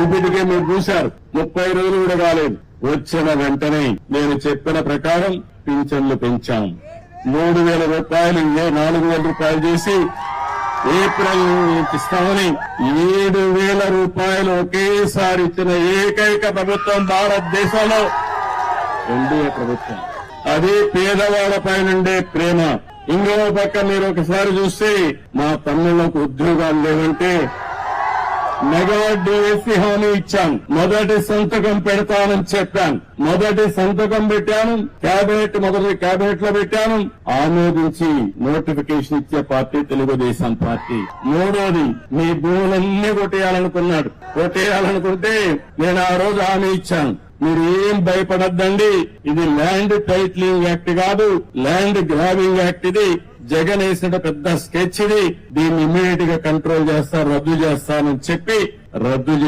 ఇప్పటికే మీరు చూశారు 30 రోజులు కూడా కాలేదు. వచ్చిన వెంటనే నేను చెప్పిన ప్రకారం పింఛన్లు పెంచాం. 3,000 రూపాయలు 4,000 రూపాయలు చేసి ఏప్రిల్ ఇస్తామని 7,000 రూపాయలు ఒకేసారి ఇచ్చిన ఏకైక ప్రభుత్వం భారతదేశంలో ఎన్డీఏ ప్రభుత్వం. అది పేదవాళ్లపై నుండే ప్రేమ. ఇంకో పక్క మీరు ఒకసారి చూస్తే మా తమ్ముళ్లకు ఉద్యోగాలు లేవంటే మెగా డిఎస్సీ హామీ ఇచ్చాను. మొదటి సంతకం పెడతానని చెప్పాను. మొదటి సంతకం పెట్టాను. మొదటి కేబినెట్ లో పెట్టాను. ఆమోదించి నోటిఫికేషన్ ఇచ్చే పార్టీ తెలుగుదేశం పార్టీ. మూడోది మీ భూములన్నీ కొట్టేయాలనుకుంటే నేను ఆ రోజు హామీ ఇచ్చాను. మీరు ఏం భయపడద్దండి, ఇది ల్యాండ్ టైటిలింగ్ యాక్ట్ కాదు, ల్యాండ్ గ్రాబింగ్ యాక్ట్. ఇది జగన్ వేసిన పెద్ద స్కెచ్. ఇది దీన్ని ఇమ్మీడియట్ గా కంట్రోల్ చేస్తారు, రద్దు చేస్తానని చెప్పి రద్దు చేసి